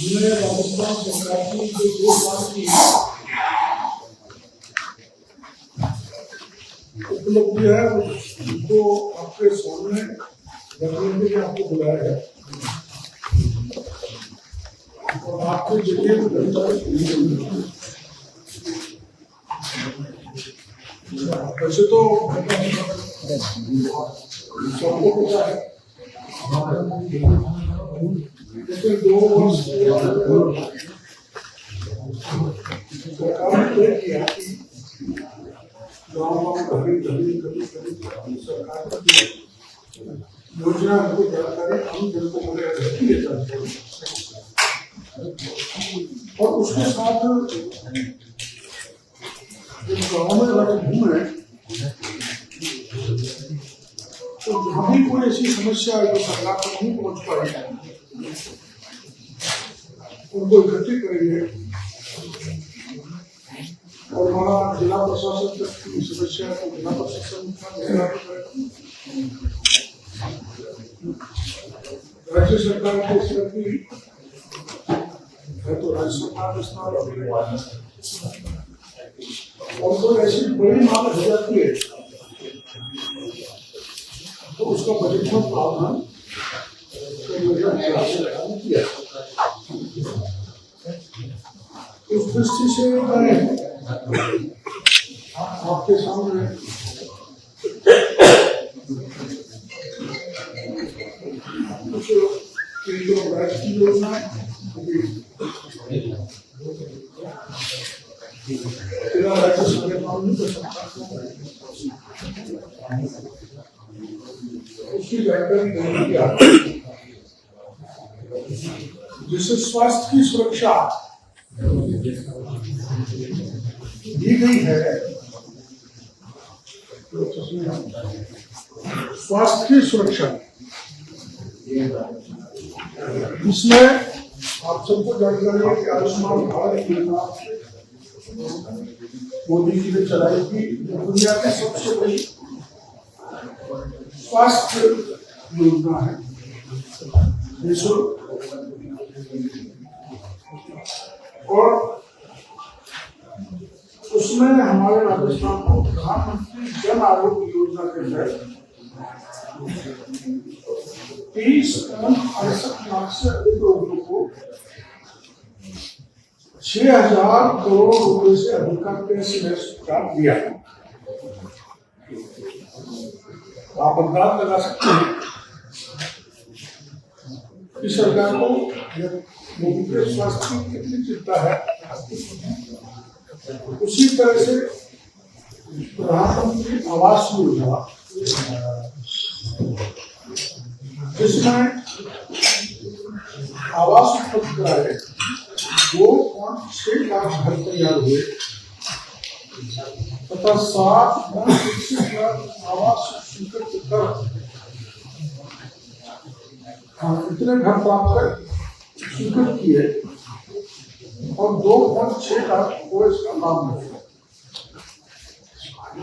हमने राजस्थान सरकार की जो 2 साल की उपलब्धि है उसको आपके सामने रखने के लिए आपको बुलाया है और आपके जितने भी वैसे तो सबको पता है, लेकिन 2 वर्ष सरकार ने तय किया कि गाँव कभी सरकार की योजना हमको जानकारी हम जन को मिलेगा और उसके साथ जो गाँव में लगे घूम है तो जहाँ भी कोई ऐसी समस्या है जो सरकार तक नहीं पहुँच पाई उनको इकट्ठे करेंगे और हमारा जिला प्रशासन तक की समस्या को जिला प्रशासन राज्य सरकार की स्थिति है तो राज्य सरकार विस्तार और कोई ऐसी बड़ी मांग हो जाती है तो उसका बजट में प्रावधान किया। उस दृष्टि से मैं आपके सामने कुछ केंद्र राज्य की योजना जिला राज्य संगठन उसकी जानकारी देने की जिससे स्वास्थ्य की सुरक्षा दी गई है। स्वास्थ्य की सुरक्षा इसमें आप सबको जानकारी है कि आयुष्मान भारत योजना मोदी जी ने चलाई थी दुनिया की सबसे बड़ी स्वास्थ्य योजना है। और उसमें हमारे राजस्थान को प्रधानमंत्री जन आरोग्य योजना के तहत 30.68 से अधिक रोगियों को 6,000 करोड़ रुपए से अधिक का कैशलेस उपचार दिया। आप अंदाज लगा सकते हैं कि सरकार को लोगों के स्वास्थ्य की कितनी चिंता है। उसी तरह से प्रधानमंत्री आवास योजना जिसमें आवास उपलब्ध कराए 2.6 लाख घर तैयार हुए तथा 7.61 लाख आवास स्वीकृत कर इतने घर प्राप्त कर स्वीकृत किए और 2.6 लाख को इसका लाभ मिलेगा।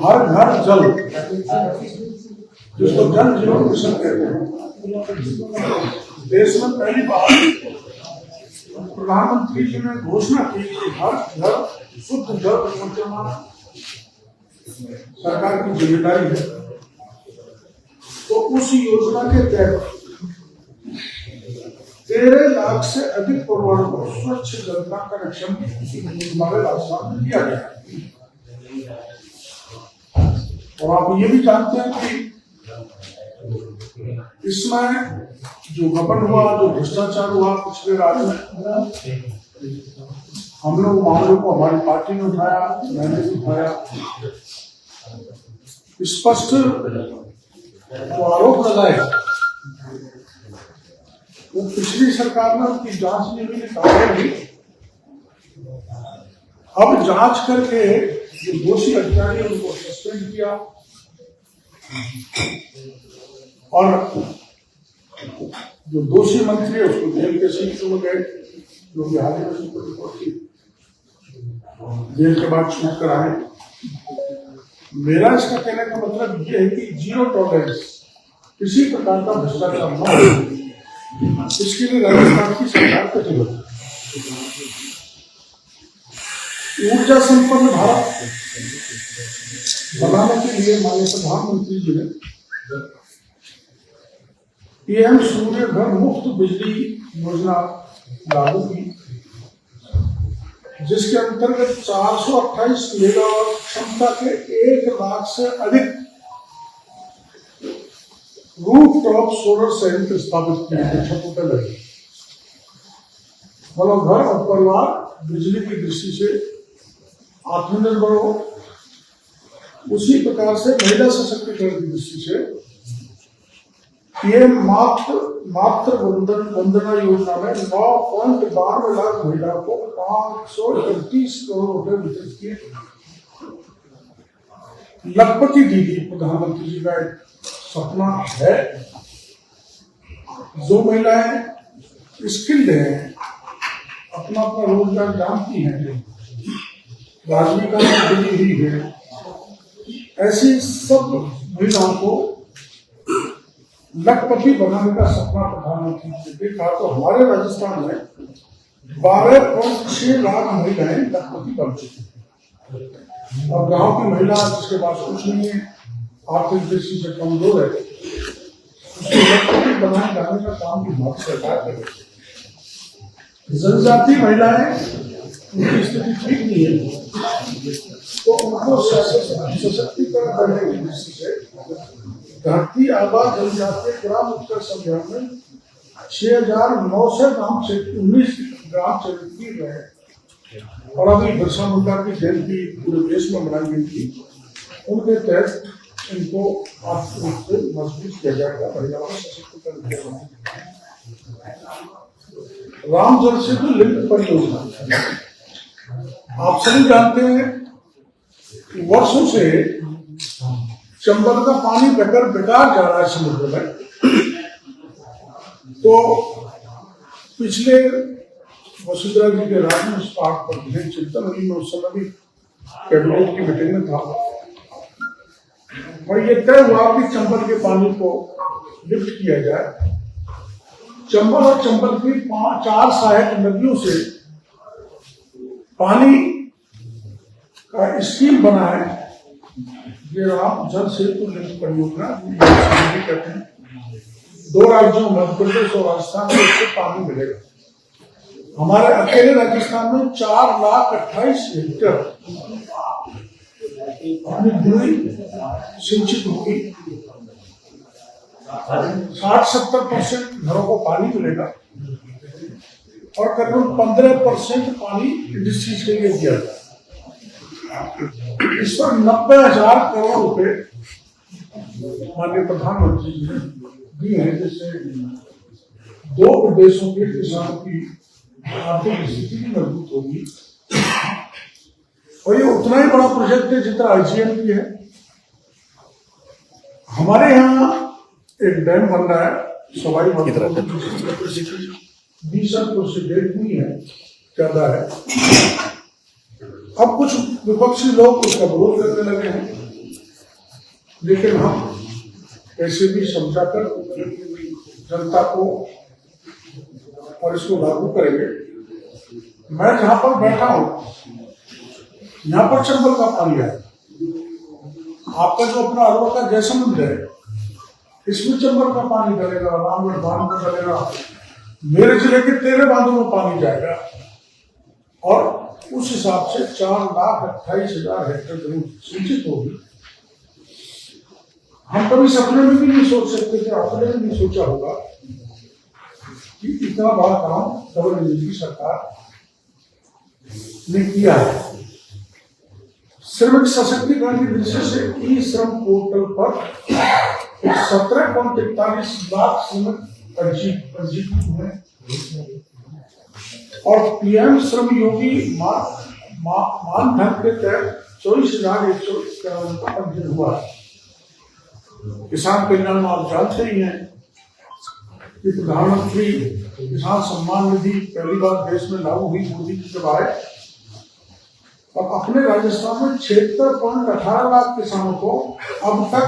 हर घर जल जिसको जल जीवन मिशन कहते हैं देश में पहली बार प्रधानमंत्री जी ने घोषणा की कि हर घर शुद्ध जल पहुंचाना सरकार की जिम्मेदारी है। तो उस योजना के तहत 13 लाख से अधिक परिवारों को स्वच्छ जल का कनेक्शन हमारे राजस्थान में दिया गया। और आप ये भी जानते हैं कि इसमें जो गबन हुआ, जो भ्रष्टाचार हुआ पिछले राज्य में, हम लोग मामलों को हमारी पार्टी ने उठाया, मैंने भी उठाया। स्पष्ट तो आरोप लगाए वो पिछली सरकार ने उनकी जांच नहीं हुई, नहीं। अब जांच करके जो दोषी अधिकारी उनको सस्पेंड किया और जो दोषी मंत्री है उसको जेल के सीट में गए, जो बिहार में रिपोर्ट की जेल के बाद छूट कर आए। मेरा इसका कहने का मतलब ये है कि 0 टॉलरेंस, किसी प्रकार का भ्रष्टाचार न हो। इसके लिए राजस्थान की सरकार प्रतिबद्ध है। ऊर्जा संपन्न भारत बनाने के लिए माननीय प्रधानमंत्री जी ने पीएम सूर्य घर मुफ्त बिजली योजना लागू की, जिसके अंतर्गत 428 मेगावाट क्षमता के 1 लाख से अधिक रूफटॉप सोलर संयंत्र स्थापित किए हैं, छतों पर लगे। मतलब घर और परिवार बिजली की दृष्टि से आत्मनिर्भर हो। उसी प्रकार से महिला सशक्तिकरण की दृष्टि से पीएम मातृ वंदना योजना में 9.12 लाख महिलाओं को 531 करोड़ रुपए वितरित किए। लखपति दीदी प्रधानमंत्री जी का एक सपना है। जो महिलाएं स्किल्ड हैं, अपना अपना रोजगार जानती हैं, राजनीतिक में जुड़ी हुई है, ऐसी सब महिलाओं को लखपति बनाने का सपना प्रधानमंत्री ने देखा। तो हमारे राजस्थान में 12.6 लाख महिलाएं लखपति बन चुकी हैं। और गांव की महिला जिसके पास कुछ नहीं है, आर्थिक दृष्टि से कमजोर है, उसको लखपति बनाए जाने का काम भी भारत सरकार कर रही है। जनजाति महिलाएं, उनकी स्थिति ठीक नहीं है, तो उनको सशक्तिकरण करने की दृष्टि से घटती आबाद जनजातीय ग्राम उत्कर्ष अभियान में 6,900 ग्राम से 19 ग्राम चरित किए गए। और अभी बिरसा मुंडा की जयंती पूरे देश में मनाई गई थी। उनके तहत इनको आर्थिक रूप से मजबूत किया जाएगा, महिलाओं को सशक्तिकरण किया जाएगा। राम जल सेतु लिंक परियोजना, आप सभी जानते हैं वर्षों से चंबल का पानी बेकार जा रहा है समुद्र में। तो पिछले वसुंधरा जी के राज में इस बात पर गहन चिंतन हुई। मैं उस समय भी कैबिनेट की मीटिंग में था और ये तय हुआ कि चंबल के पानी को लिफ्ट किया जाए। चंबल और चंबल की 4 सहायक नदियों से पानी का स्कीम बना है। ये राम जल सेतु लिंक परियोजना कहते हैं। 2 राज्यों मध्य प्रदेश और राजस्थान में इससे पानी मिलेगा। हमारे अकेले राजस्थान में 4,28,000 हेक्टेयर पानी पूरी सिंचित होगी। 60-70% घरों को पानी मिलेगा और करीबन 15% पानी इंडस्ट्रीज के लिए दिया जाए। इस पर 90,000 करोड़ रुपए माननीय प्रधानमंत्री जी ने दिए हैं, जिससे 2 प्रदेशों के किसानों की आर्थिक स्थिति भी मजबूत होगी। और ये उतना ही बड़ा प्रोजेक्ट है जितना आईजीएल की है। हमारे यहाँ एक डैम बन रहा है सवाई माधोपुर, 20 अक्टूबर से डेट हुई है, ज्यादा है। अब कुछ विपक्षी लोग उसका विरोध करने लगे हैं, लेकिन हम ऐसे भी समझाकर जनता को और इसको लागू करेंगे। मैं जहां पर बैठा हूं, यहाँ पर चंबल का पानी है। आपका जो अपना अरवल का जयसमुद्र है, इसमें चंबल का पानी डलेगा, रामगढ़ बांध में डलेगा, मेरे जिले के 13 बांधों में पानी जाएगा और उस हिसाब से 4,28,000 हेक्टेयर जमीन सिंचित होगी। हम कभी सपने में भी नहीं सोच सकते थे, आपने भी नहीं सोचा होगा कि इतना बड़ा काम डबल इंजन की सरकार ने किया है। श्रमिक सशक्तिकरण की दृष्टि से ई श्रम पोर्टल पर 17.41 लाख श्रमिक पंजीकृत हुए और पीएम श्रम योगी मानधन के तहत 24,191 का पंजीयन हुआ है। किसान कल्याण में आप जानते ही हैं कि प्रधानमंत्री किसान सम्मान निधि पहली बार देश में लागू हुई मोदी जी जब आए, और अपने राजस्थान में 76.18 लाख किसानों को अब तक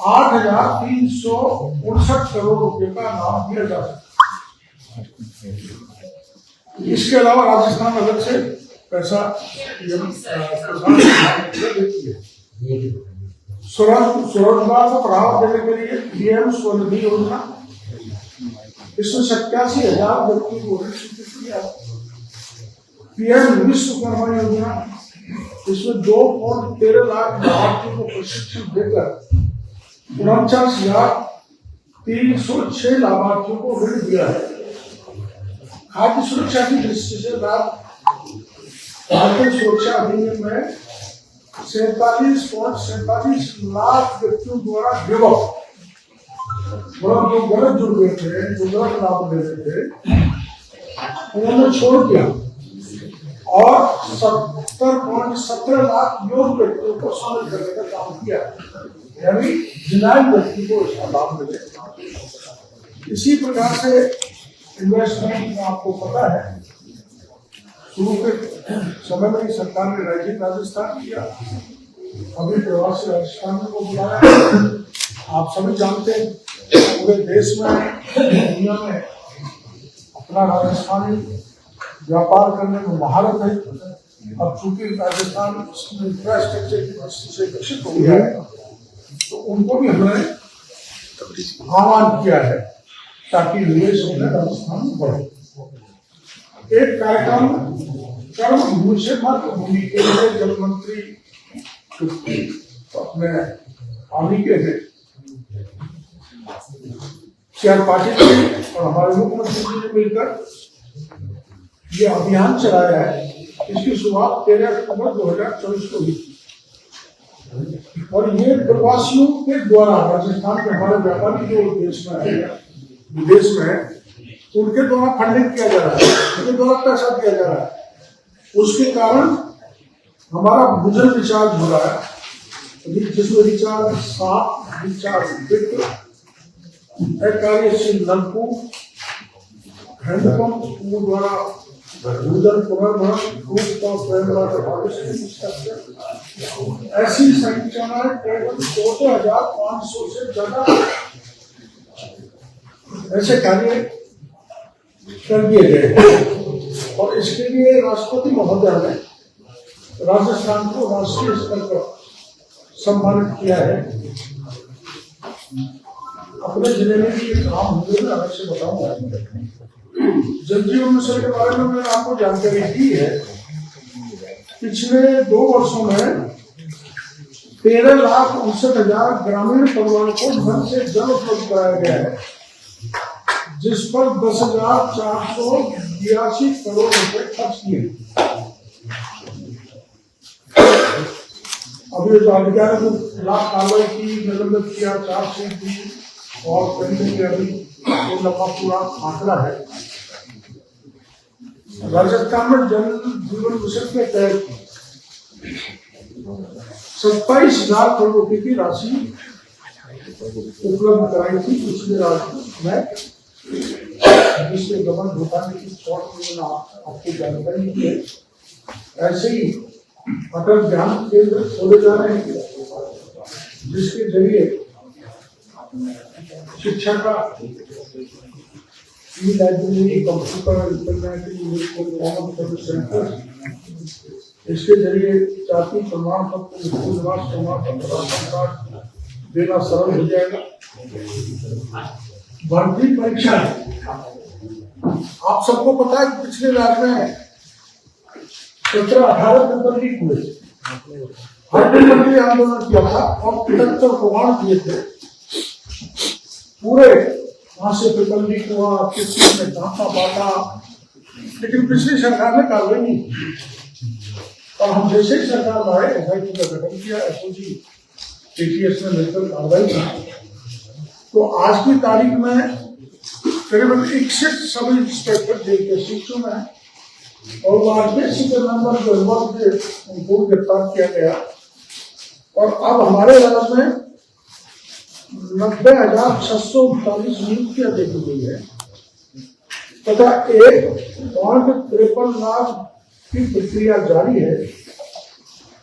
8,359 करोड़ रुपए का लाभ दिया जा सकता है। इसके अलावा राजस्थान अलग से पैसा देती है। स्वरोजगार को बढ़ावा देने के लिए पीएम स्वनिधि योजना, इसमें 87,000 व्यक्ति को ऋण स्वीकृत किया। पीएम विश्वकर्मा योजना, इसमें 2.13 लाख लाभार्थियों को प्रशिक्षण देकर 49,306 लाभार्थियों को ऋण दिया है। खाद्य सुरक्षा की दृष्टि से भारतीय सुरक्षा अधिनियम में 47.47 लाख व्यक्तियों द्वारा गिवअप, मतलब जो गलत जुड़ गए थे, जो गलत लाभ ले रहे थे, उन्होंने छोड़ दिया और 70.17 लाख योग्य व्यक्तियों को शामिल करने का काम किया, यानी डिनाइल व्यक्ति को इसका लाभ मिले। इसी प्रकार से इन्वेस्टमेंट में आपको पता है, शुरू के समय में ही सरकार ने राज्य राजस्थान किया, अभी प्रवासी राजस्थान को बुलाया। आप सभी जानते हैं पूरे देश में, दुनिया में अपना राजस्थानी व्यापार करने में महारत है। अब चूंकि राजस्थान इंफ्रास्ट्रक्चर की दृष्टि से विकसित हो गया है, तो उनको भी हमने आह्वान किया है ताकि निवेश होने राजस्थान में बढ़े। एक कार्यक्रम कर्म भूमि से मातृ भूमि के लिए जल मंत्री अपने पानी के थे CR पाटिल जी और हमारे मुख्यमंत्री जी ने मिलकर ये अभियान चलाया है। इसकी शुरुआत 13 अक्टूबर 2024 को हुई थी और ये प्रवासियों के द्वारा राजस्थान के हमारे व्यापारी जो देश में है, विदेश में है, उनके द्वारा फंडिंग किया जा रहा है, उनके द्वारा पैसा दिया जा रहा है। उसके कारण हमारा भूजल रिचार्ज हो रहा है, जिसमें रिचार्ज साफ, रिचार्ज वित्त, कार्यशील नलकूप, हैंडपंप द्वारा भूजल पुनर्भरण, ऐसी संख्या में केवल 14,500 से ज्यादा ऐसे कार्य कर दिए गए और इसके लिए राष्ट्रपति महोदय ने राजस्थान को राष्ट्रीय स्तर पर सम्मानित किया है। अपने जिले में भी ये काम हुए, मैं अवश्य बताऊंगा। जल जीवन मिशन के बारे में मैंने आपको जानकारी दी है। पिछले 2 वर्षों में 13,59,000 ग्रामीण परिवारों को धन से जल उपलब्ध कराया गया है, जिस पर 10,482 करोड़ रुपए खर्च किए। अभी जो अधिकारी को लाख कार्रवाई की, निलंबित किया, चार्जशीट दी और पेंडिंग में अभी तो लंबा पूरा आंकड़ा है। राजस्थान में जल जीवन मिशन के तहत 27,000 करोड़ रुपए की राशि उपलब्ध कराई थी पिछले राज्य में, जिसके गबन घोटाले की शॉर्ट में आपको जानकारी है। ऐसे ही अटल ज्ञान केंद्र खोले जा रहे हैं, जिसके जरिए शिक्षा का लाइब्रेरी, कंप्यूटर सेंटर, इसके जरिए जाति प्रमाण पत्र, निवास प्रमाण पत्र, राशन कार्ड देना सरल हो जाएगा। भर्ती परीक्षा, आप सबको पता है कि पिछले राज्य में 17-18 पेपर लीक हुए, हर पेपर के लिए आंदोलन किया था और 75 प्रमाण दिए थे पूरे। वहां से पेपर लीक हुआ, किसी ने ढांचा बांटा, लेकिन पिछली सरकार ने कार्रवाई नहीं की। और हम जैसे ही सरकार लाए, SIT का गठन किया, SOG ATS में मिलकर कार्रवाई की, तो आज की तारीख में करीबन 61 सब इंस्पेक्टर जेल के शिक्षकों में और RPSC के मेंबर जो थे उनको गिरफ्तार किया गया। और अब हमारे राज्य में 90,639 नियुक्तियां दे दी गई है तथा 1.53 लाख की प्रक्रिया जारी है।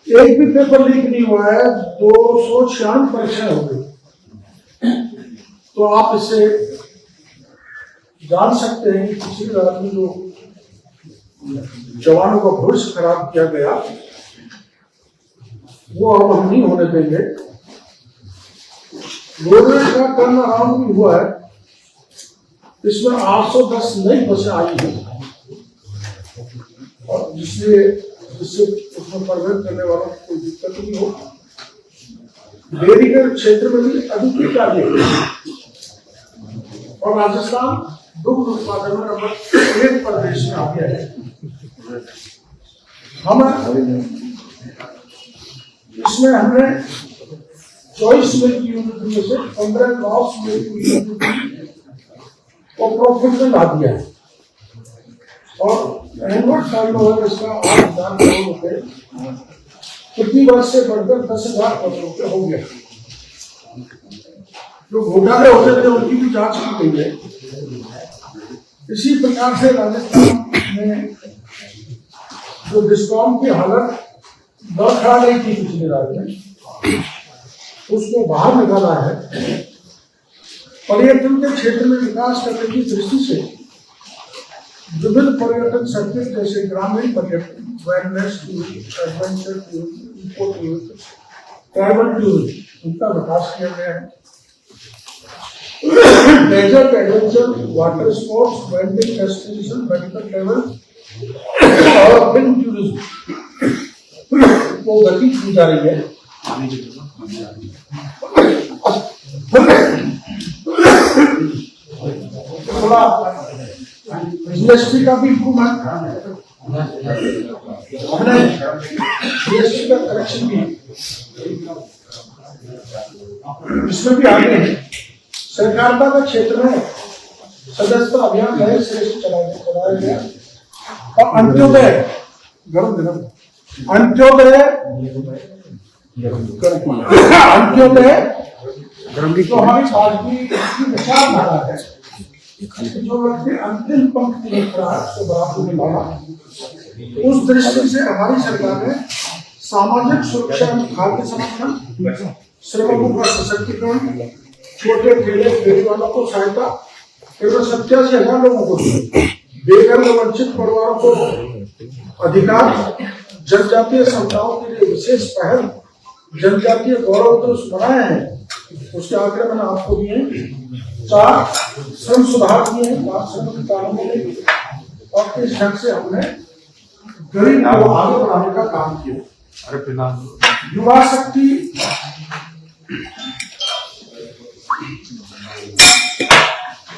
एक भी पेपर लीक नहीं हुआ है, 296 परीक्षाएं हो गई। तो आप इससे जान सकते हैं कि पिछली रात में जो जवानों का भविष्य खराब किया गया वो अब हम नहीं होने देंगे। रोडवेज का टर्न अराउंड भी हुआ है, इसमें 810 नई बसें आई हैं और जिससे उसमें परिवहन करने वालों को कोई दिक्कत नहीं हो। डेयरी के क्षेत्र में भी अधिक कार्य और राजस्थान दुग्ध उत्पादन में नंबर 1 प्रदेश में आ गया है। इसमें हमने 24 मिल्क यूनिट में से 15 लॉस मिल्क यूनिट को प्रॉफिट में ला दिया है और एनुअल टर्नओवर इसका 8,000 करोड़ रुपए प्रति वर्ष से बढ़कर 10,000 करोड़ रुपए हो गया। जो घोटाले होते थे उनकी भी जांच की गई है। इसी प्रकार से राजस्थान में जो डिस्कॉम की हालत खड़ा नहीं थी पिछले राज्य में, उसको बाहर निकाला है। पर्यटन के क्षेत्र में विकास करने की दृष्टि से विभिन्न पर्यटन सर्किट जैसे ग्रामीण पर्यटन, wellness tourism, adventure tourism, eco tourism, travel tourism, उनका विकास किया गया है। Desert adventure, water sports, wedding destination, medical travel और फिल्म टूरिज्म को गति की जा रही है। थोड़ा जीएसटी का भी इम्प्रूवमेंट, हमने जीएसटी का करेक्शन भी इसमें भी आगे है। सहकारिता के क्षेत्र में सदस्यता अभियान नए सिरे से चलाया गया और अंत्योदय जो हमारी पार्टी की विचारधारा है, जो व्यक्ति अंतिम पंक्ति में खड़ा है उसको बराबर में लाना, उस दृष्टि से हमारी सरकार ने सामाजिक सुरक्षा में खाद्य संरक्षण, श्रमिकों का सशक्तिकरण, छोटे ठेले फेरी वालों को सहायता, केवल 87,000 लोगों को, बेघर व वंचित परिवारों को अधिकार, जनजातीय समुदायों के लिए विशेष पहल, जनजातीय गौरव दिवस बनाए हैं, उसके आगे मैंने आपको दिए 4 श्रम सुधार किए हैं, 5 श्रम कानूनों में, और इस ढंग से हमने गरीब को आगे बढ़ाने का काम किया। युवा शक्ति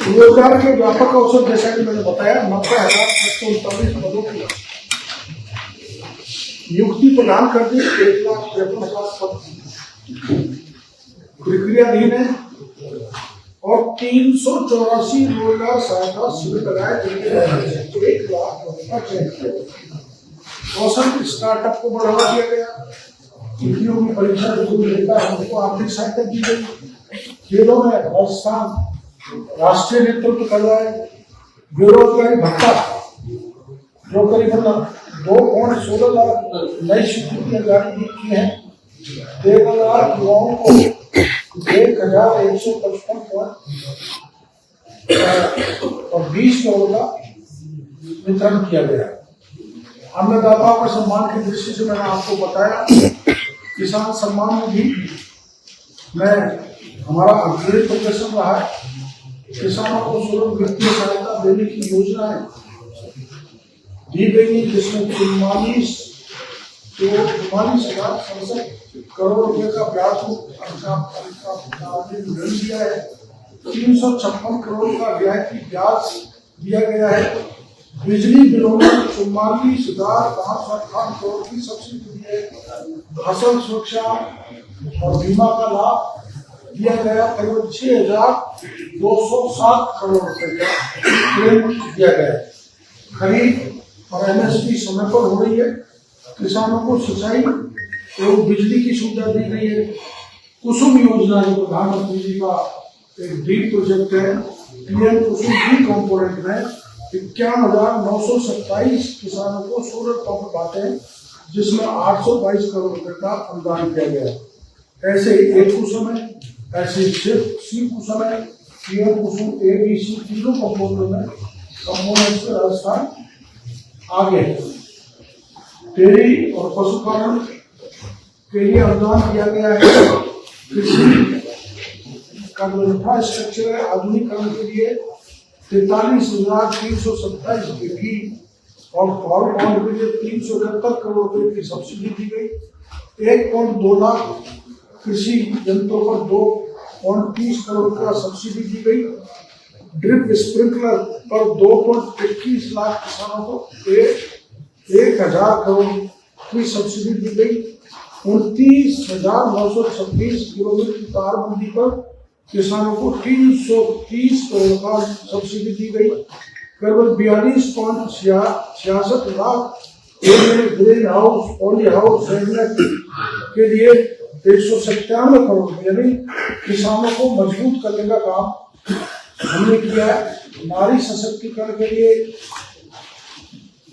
रोजगार के व्यापक अवसर, जैसा कि मैंने बताया, 90,739 पदों की नियुक्ति प्रदान कर दी। 1,53,000 पद प्रक्रियाधीन है और 384 रोजगार सहायता शिविर लगाए, जिनके 1 लाख का चयन किया। कौशल स्टार्टअप को बढ़ावा दिया गया। की परीक्षा हमको आर्थिक सहायता दी गई। खेलों में राजस्थान राष्ट्रीय नेतृत्व कर रहा है। बेरोजगारी भत्ता जो करीबन 2.16 लाख नई स्वीकृतियां जारी की है। 1,000 युवाओं को 1,155 और 20 करोड़ का वितरण किया गया। अन्नदाताओं के सम्मान की दृष्टि से मैंने आपको बताया, किसान सम्मान में भी हमारा अग्रणी प्रदर्शन रहा है। किसानों को सुलभ वित्तीय सहायता देने की योजनाएं दी गई, जिसमें 44,067 करोड़ रुपए का ब्याज ऋण दिया है। 356 करोड़ का रियायती ब्याज दिया गया है। बिजली बिलों में 44,558 करोड़ की सब्सिडी दी है। फसल सुरक्षा और बीमा का लाभ दिया गया। करीब 6,207 करोड़ रुपए का क्लेम दिया गया। खरीद और एमएसपी समय पर हो रही है। किसानों को सिंचाई एवं बिजली की सुविधा दी गई है। कुसुम योजना जो प्रधानमंत्री जी का एक ड्रीम प्रोजेक्ट है, पीएम कुसुम की कंपोनेंट में 51,927 किसानों को सोलर पंप बांटे, जिसमें 822 करोड़ रुपए का अनुदान किया गया। ऐसे एक कुसुम है, ऐसे सी कुसुम है, पीएम कुसुम ABC तीनों कंपोनेंट में राजस्थान आगे है। डेयरी और पशुपालन के लिए अनुदान दिया गया है। कृषि का जो इंफ्रास्ट्रक्चर है आधुनिकरण के लिए 43,327 की और फॉर्म बॉन्ड के लिए 371 करोड़ रुपए की सब्सिडी दी गई। 1.2 लाख कृषि यंत्रों पर 2.30 करोड़ का सब्सिडी दी गई। ड्रिप स्प्रिंकलर पर 2.21 लाख किसानों को 1,000 करोड़ की सब्सिडी दी गई। 29,926 किलोमीटर तारबंदी पर किसानों को 330 करोड़ का सब्सिडी दी गई। करीब 42.66 lakh green house poly house के लिए 197 करोड़ यानी किसानों को मजबूत करने का काम हमने किया है। नारी सशक्तिकरण के लिए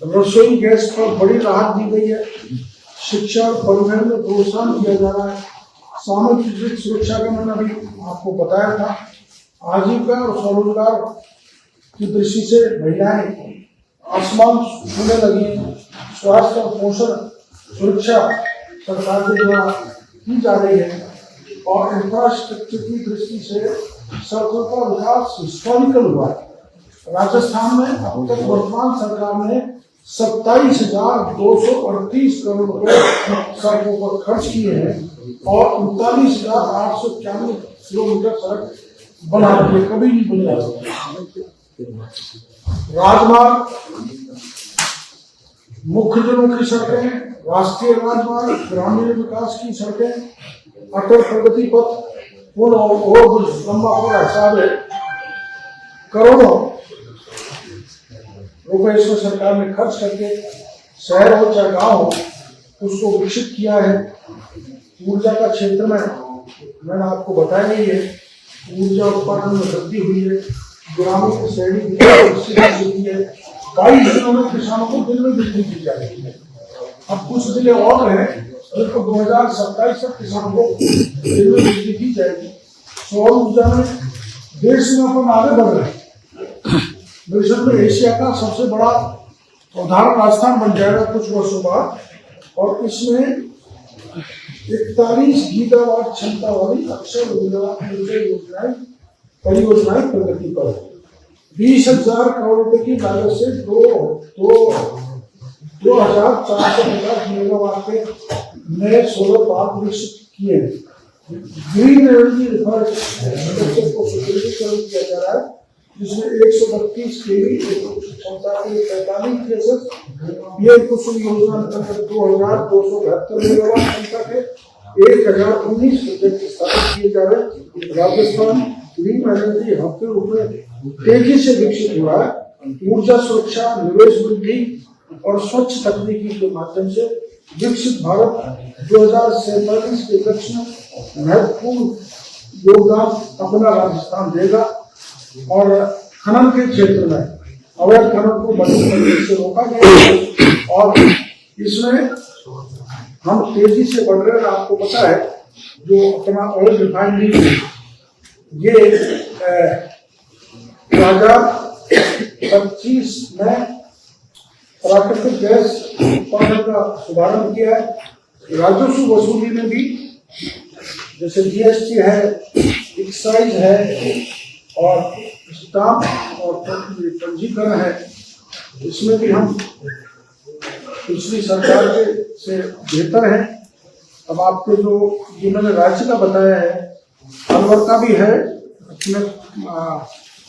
रसोई गैस पर बड़ी राहत दी गई है। शिक्षा और परिवहन में प्रोत्साहन दिया जा रहा है। सामाजिक सुरक्षा का मैंने अभी आपको बताया था। आजीविका और स्वरोजगार की दृष्टि से महिलाएं आसमान छूने लगी हैं। स्वास्थ्य और पोषण सुरक्षा सरकार के द्वारा की जा रही है और इंफ्रास्ट्रक्चर की दृष्टि से सड़कों का विकास हिस्टोरिकल हुआ है। राजस्थान में अब तक वर्तमान सरकार ने 27,238 करोड़ रुपए सड़कों पर खर्च किए हैं और 39,891 किलोमीटर सड़क बना रही है। कभी नहीं बनी राजमार्ग, मुख्य जनों की सड़कें, राष्ट्रीय राजमार्ग, ग्रामीण विकास की सड़कें, अटल प्रगति पथ, पुल और ओवरब्रिज, लंबा पुल हिसाब है। करोड़ों रुपए इसमें सरकार ने खर्च करके शहर हो चाहे गाँव हो उसको विकसित किया है। ऊर्जा का क्षेत्र में मैंने आपको बताया ही है, ऊर्जा उत्पादन में वृद्धि हुई है। ग्रामीण शहरी विकास हुई है। 22 जिलों में किसानों को दिन में बिजली दी जा रही है। अब कुछ जिले और हैं जिनको 2027 तक किसानों को दिन में बिजली दी जाएगी। सौर ऊर्जा में देश में अपन आगे बढ़ रहे हैं। विश्व में एशिया का सबसे बड़ा उदाहरण राजस्थान बन जाएगा कुछ वर्षों बाद और इसमें 41 गीगावाट क्षमता वाली अक्षर ऊर्जा परियोजनाएं प्रगति पर है। 20,000 करोड़ रुपए की लागत से 2,450 मेगावाट के नए सोलर पार्क विकसित किए हैं। ग्रीन एनर्जी इंफ्रास्ट्रक्चर को सुदृढ़ीकरण किया जा रहा है जिसमें 132 केवी क्षमता के 45 केसेस ये कुसुम योजना अंतर्गत 2,272 मेगावाट क्षमता के 1,019 प्रोजेक्ट स्थापित किए जा रहे हैं। राजस्थान ग्रीन एनर्जी हब के रूप में तेजी से विकसित हुआ है। ऊर्जा सुरक्षा, निवेश वृद्धि और स्वच्छ तकनीकी के माध्यम से विकसित भारत 2047 के लक्ष्य में महत्वपूर्ण योगदान अपना राजस्थान देगा और खनन के क्षेत्र में अवैध खनन को मजबूत करने से रोका गया और इसमें हम तेजी से बढ़ रहे हैं। आपको पता है जो अपना ऑयल रिफाइनरी ये 2025 में प्राकृतिक गैस उत्पादन का शुभारंभ किया है। राजस्व वसूली में भी जैसे GST है, एक्साइज है और स्टाम्प और पंजीकरण है, इसमें भी हम पिछली सरकार के से बेहतर है। अब आपको जो मैंने राज्य का बताया है, अलवर का भी है अपने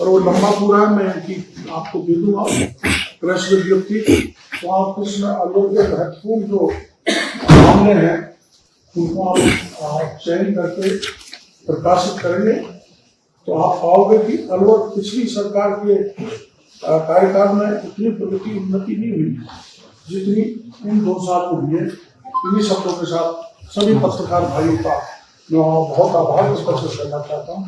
और वो लंबा पूरा है, मैं कि आपको दे दूंगा प्रेस विज्ञप्ति। तो आप इसमें अलवर के महत्वपूर्ण जो मामले हैं उनको आप चयन करके प्रकाशित करेंगे तो आप पाओगे कि अलवर पिछली सरकार के कार्यकाल में इतनी प्रगति उन्नति नहीं हुई जितनी इन 2 साल में हुई है। इन्हीं शब्दों के साथ सभी पत्रकार भाइयों का मैं बहुत आभार व्यक्त करना चाहता हूँ।